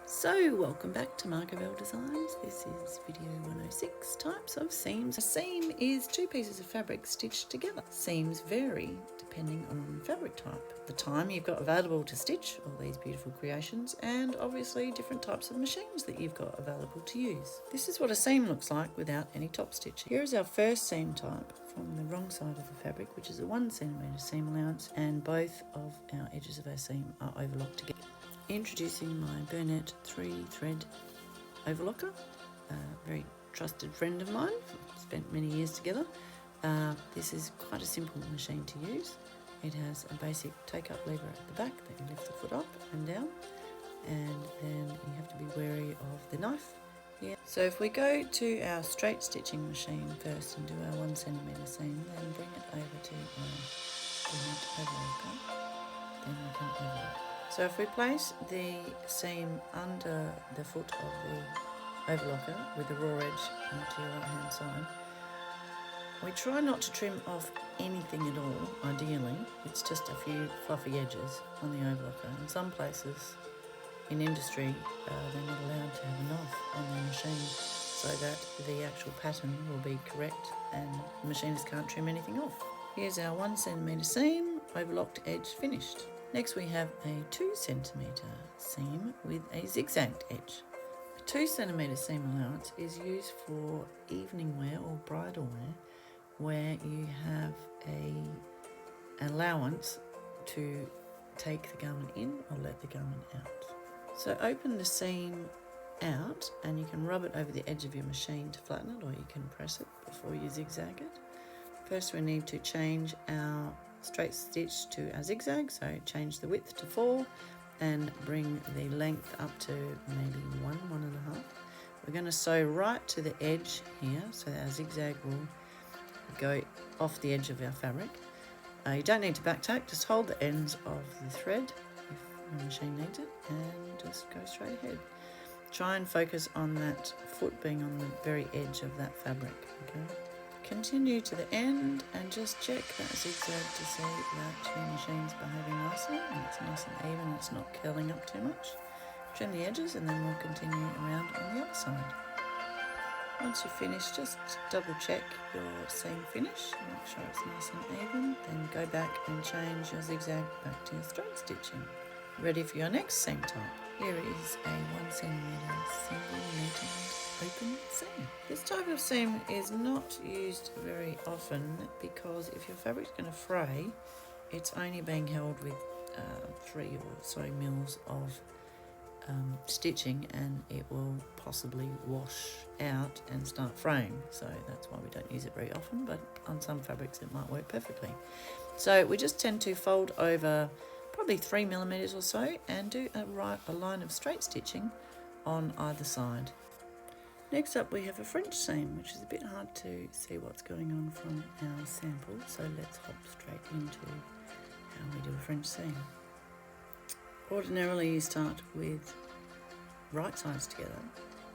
So welcome back to Concave Designs. This is video 106, types of seams. A seam is two pieces of fabric stitched together. Seams vary depending on fabric type, the time you've got available to stitch all these beautiful creations, and obviously different types of machines that you've got available to use. This is what a seam looks like without any top stitching. Here is our first seam type from the wrong side of the fabric, which is a 1 centimetre seam allowance, and both of our edges of our seam are overlocked together. Introducing my Burnett 3-thread overlocker, a very trusted friend of mine. We've spent many years together. This is quite a simple machine to use. It has a basic take-up lever at the back that you lift the foot up and down, and then you have to be wary of the knife here. So if we go to our straight stitching machine first and do our 1 centimetre seam, then bring it over to our Burnett overlocker, then we can overlock. So if we place the seam under the foot of the overlocker with the raw edge to your right hand side, we try not to trim off anything at all, ideally. It's just a few fluffy edges on the overlocker. In some places in industry, they're not allowed to have a knife on their machine so that the actual pattern will be correct and the machinists can't trim anything off. Here's our 1 centimetre seam, overlocked edge finished. Next we have a 2 centimetre seam with a zigzagged edge. A 2 centimetre seam allowance is used for evening wear or bridal wear, where you have an allowance to take the garment in or let the garment out. So open the seam out and you can rub it over the edge of your machine to flatten it, or you can press it before you zigzag it. First we need to change our straight stitch to our zigzag, so change the width to 4 and bring the length up to maybe 1.5. We're going to sew right to the edge here, so that our zigzag will go off the edge of our fabric. You don't need to back tack, just hold the ends of the thread if the machine needs it and just go straight ahead. Try and focus on that foot being on the very edge of that fabric, okay? Continue to the end and just check that zigzag to see that your machine's behaving nicely and it's nice and even, it's not curling up too much. Trim the edges and then we'll continue around on the other side. Once you're finished, just double check your seam finish, make sure it's nice and even, then go back and change your zigzag back to your straight stitching. Ready for your next seam type. Here is a 1 centimetre single needled open seam. This type of seam is not used very often because if your fabric's going to fray, it's only being held with 3 or so mils of stitching, and it will possibly wash out and start fraying. So that's why we don't use it very often, but on some fabrics it might work perfectly. So we just tend to fold over probably 3 millimeters or so and do a line of straight stitching on either side. Next up we have a French seam, which is a bit hard to see what's going on from our sample, so let's hop straight into how we do a French seam. Ordinarily you start with right sides together,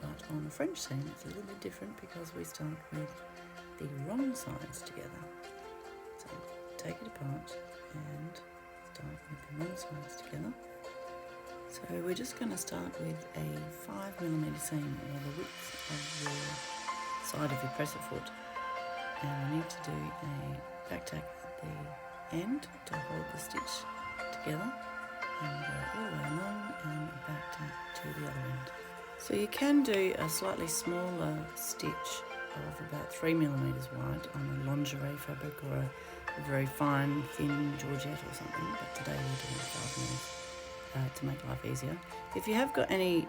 but on a French seam it's a little bit different because we start with the wrong sides together. So take it apart and start with the wrong sides together. So we're just going to start with a 5 millimetre seam, or the width of your side of your presser foot, and we need to do a back tack at the end to hold the stitch together, and go all the way along and a back tack to the other end. So you can do a slightly smaller stitch of about 3 millimetres wide on a lingerie fabric or a very fine thin georgette or something, but today we're doing 5 mils. To make life easier. If you have got any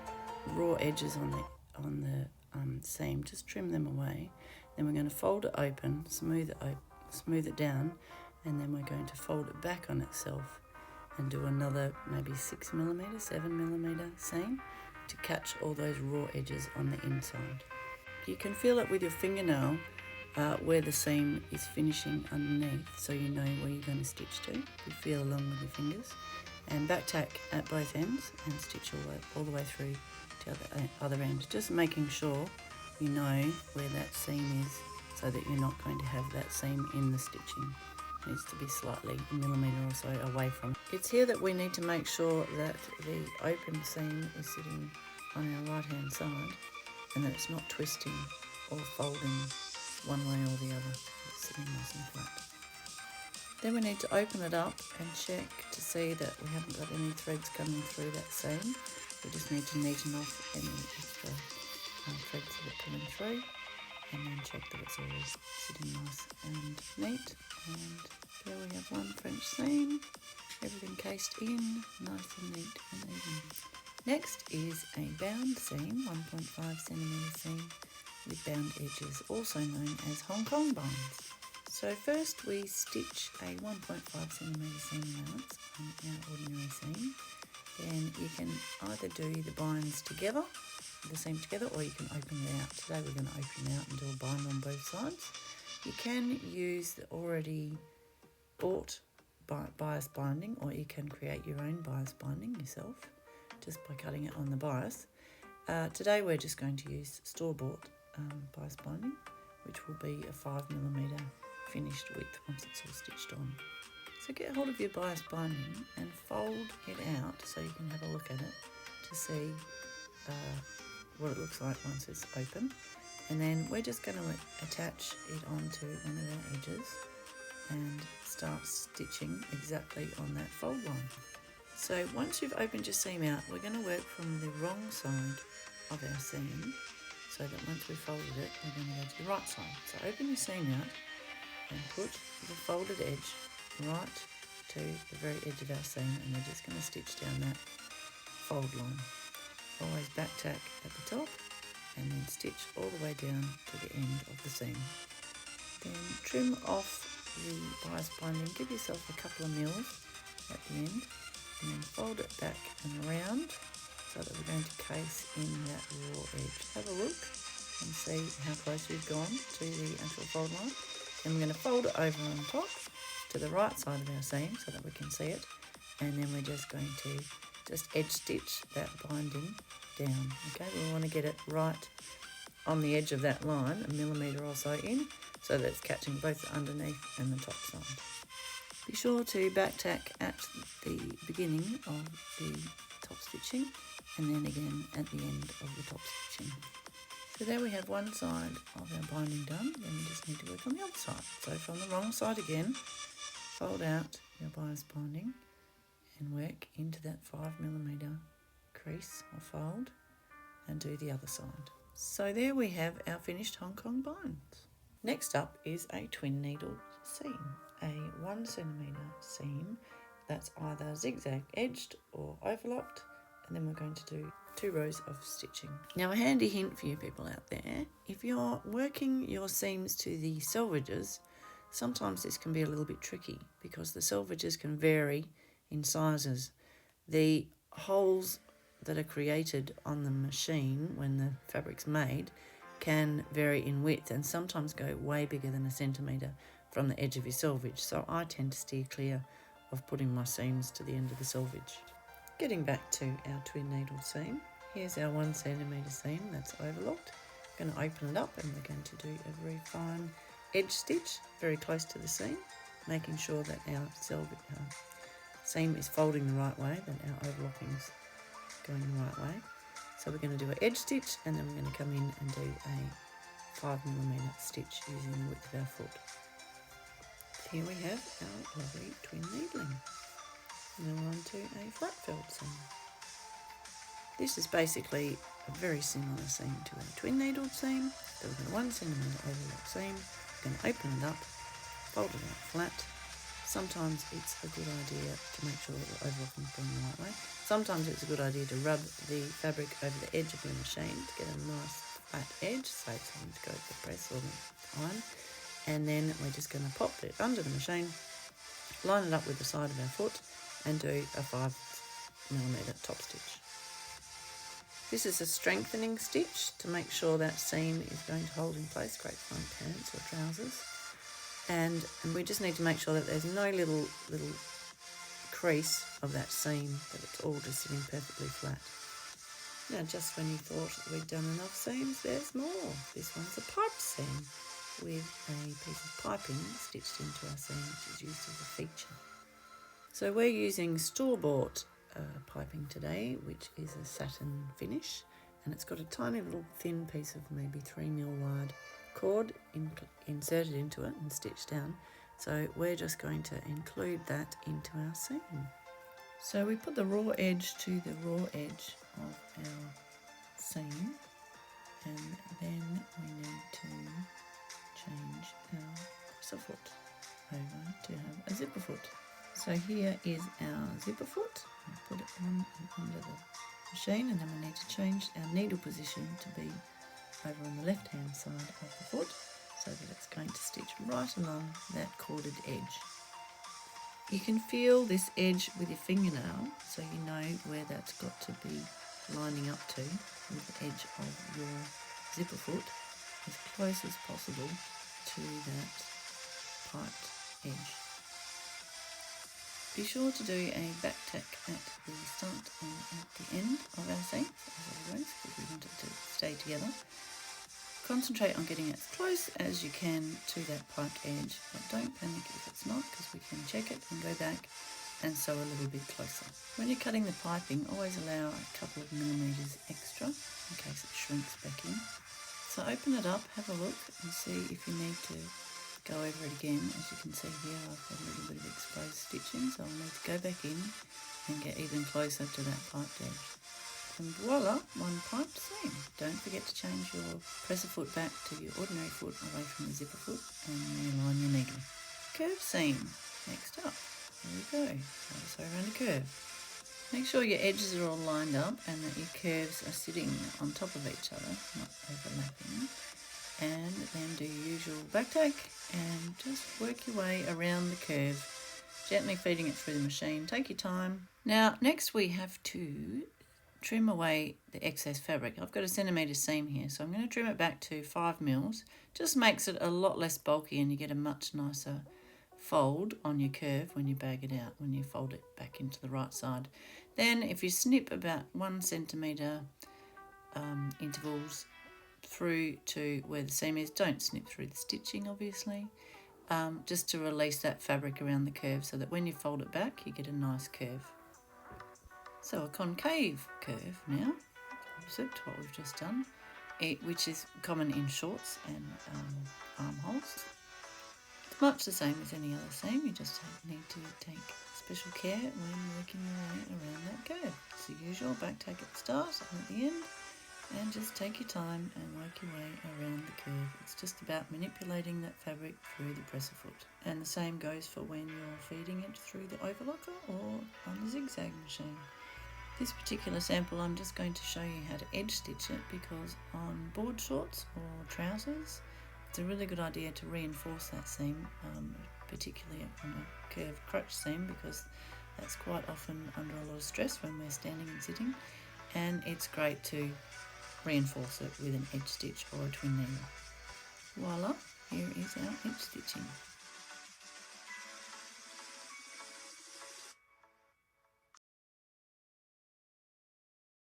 raw edges on the seam, just trim them away. Then we're going to fold it open, smooth it down, and then we're going to fold it back on itself and do another maybe 6 millimetre, 7 millimetre seam to catch all those raw edges on the inside. You can feel it with your fingernail where the seam is finishing underneath, so you know where you're going to stitch to. You feel along with your fingers. And back tack at both ends and stitch all the way through to the other end, just making sure you know where that seam is so that you're not going to have that seam in the stitching. It needs to be slightly a millimetre or so away from it. It's here that we need to make sure that the open seam is sitting on our right hand side, and that it's not twisting or folding one way or the other. It's sitting nice and flat. Then we need to open it up and check to see that we haven't got any threads coming through that seam. We just need to neaten off any extra threads that are coming through, and then check that it's all sitting nice and neat. And there we have one French seam, everything cased in, nice and neat and even. Next is a bound seam, 1.5cm seam with bound edges, also known as Hong Kong binds. So first we stitch a 1.5cm seam allowance on our ordinary seam. Then you can either do the binds together, the seam together, or you can open it out. Today we're going to open it out and do a bind on both sides. You can use the already bought bias binding, or you can create your own bias binding yourself just by cutting it on the bias. Today we're just going to use store-bought bias binding, which will be a 5mm finished width once it's all stitched on. So get hold of your bias binding and fold it out so you can have a look at it to see what it looks like once it's open. And then we're just going to attach it onto one of our edges and start stitching exactly on that fold line. So once you've opened your seam out, we're going to work from the wrong side of our seam, so that once we've folded it, we're going to go to the right side. So open your seam out and put the folded edge right to the very edge of our seam, and we're just going to stitch down that fold line. Always back tack at the top and then stitch all the way down to the end of the seam. Then trim off the bias binding, give yourself a couple of mils at the end, and then fold it back and around so that we're going to case in that raw edge. Have a look and see how close we've gone to the actual fold line. Then we're going to fold it over on top to the right side of our seam so that we can see it, and then we're just going to just edge stitch that binding down. Okay, we want to get it right on the edge of that line, a millimetre or so in, so that it's catching both the underneath and the top side. Be sure to back tack at the beginning of the top stitching and then again at the end of the top stitching. So there we have one side of our binding done, then we just need to work on the other side. So from the wrong side again, fold out your bias binding and work into that 5mm crease or fold and do the other side. So there we have our finished Hong Kong binds. Next up is a twin needle seam, a 1cm seam that's either zigzag edged or overlocked, and then we're going to do 2 rows of stitching. Now a handy hint for you people out there, if you're working your seams to the selvages, sometimes this can be a little bit tricky because the selvages can vary in sizes. The holes that are created on the machine when the fabric's made can vary in width and sometimes go way bigger than a centimetre from the edge of your selvage, so I tend to steer clear of putting my seams to the end of the selvage. Getting back to our twin needle seam, here's our 1cm seam that's overlocked. We're going to open it up and we're going to do a very fine edge stitch very close to the seam, making sure that our seam is folding the right way, that our overlocking's going the right way. So we're going to do an edge stitch and then we're going to come in and do a 5mm stitch using the width of our foot. Here we have our lovely twin needling. Now we're on to a flat felt seam. This is basically a very similar seam to a twin needled seam. So we've got a 1cm overlock seam. We're going to open it up, fold it out flat. Sometimes it's a good idea to make sure that the overlocking is going the right way. Sometimes it's a good idea to rub the fabric over the edge of your machine to get a nice flat edge, saves having to go to the press or the iron. And then we're just going to pop it under the machine, line it up with the side of our foot and do a 5mm top stitch. This is a strengthening stitch to make sure that seam is going to hold in place, great for pants or trousers. And we just need to make sure that there's no little crease of that seam, that it's all just sitting perfectly flat. Now just when you thought we'd done enough seams, there's more. This one's a pipe seam with a piece of piping stitched into our seam, which is used as a feature. So we're using store-bought piping today, which is a satin finish, and it's got a tiny little thin piece of maybe 3mm wide cord inserted into it and stitched down. So we're just going to include that into our seam. So we put the raw edge to the raw edge of our seam, and then we need to change our presser foot over to have a zipper foot. So here is our zipper foot. We'll put it on and under the machine, and then we need to change our needle position to be over on the left hand side of the foot, so that it's going to stitch right along that corded edge. You can feel this edge with your fingernail, so you know where that's got to be lining up to with the edge of your zipper foot, as close as possible to that piped edge. Be sure to do a back tack at the start and at the end of our seam, as always, because we want it to stay together. Concentrate on getting as close as you can to that piped edge, but don't panic if it's not, because we can check it and go back and sew a little bit closer. When you're cutting the piping, always allow a couple of millimetres extra in case it shrinks back in. So open it up, have a look and see if you need to go over it again. As you can see here, I've got a little bit of exposed stitching, so I'll need to go back in and get even closer to that piped edge. And voila, one piped seam. Don't forget to change your presser foot back to your ordinary foot away from the zipper foot and realign your needle. Curve seam, next up. There we go, sew around a curve. Make sure your edges are all lined up and that your curves are sitting on top of each other, not overlapping. And then do your usual back tack and just work your way around the curve, gently feeding it through the machine. Take your time. Now next we have to trim away the excess fabric. I've got a 1cm seam here, so I'm going to trim it back to 5mm. Just makes it a lot less bulky and you get a much nicer fold on your curve when you bag it out, when you fold it back into the right side. Then if you snip about 1cm intervals through to where the seam is, don't snip through the stitching obviously, just to release that fabric around the curve so that when you fold it back you get a nice curve. So a concave curve now, opposite to what we've just done, which is common in shorts and armholes. It's much the same as any other seam, you just need to take special care when working your way around that curve. It's the usual back tack at the start and at the end, and just take your time and work your way around the curve. It's just about manipulating that fabric through the presser foot. And the same goes for when you're feeding it through the overlocker or on the zigzag machine. This particular sample I'm just going to show you how to edge stitch it, because on board shorts or trousers it's a really good idea to reinforce that seam, particularly on a curved crotch seam, because that's quite often under a lot of stress when we're standing and sitting, and it's great to reinforce it with an edge stitch or a twin needle. Voila, here is our edge stitching.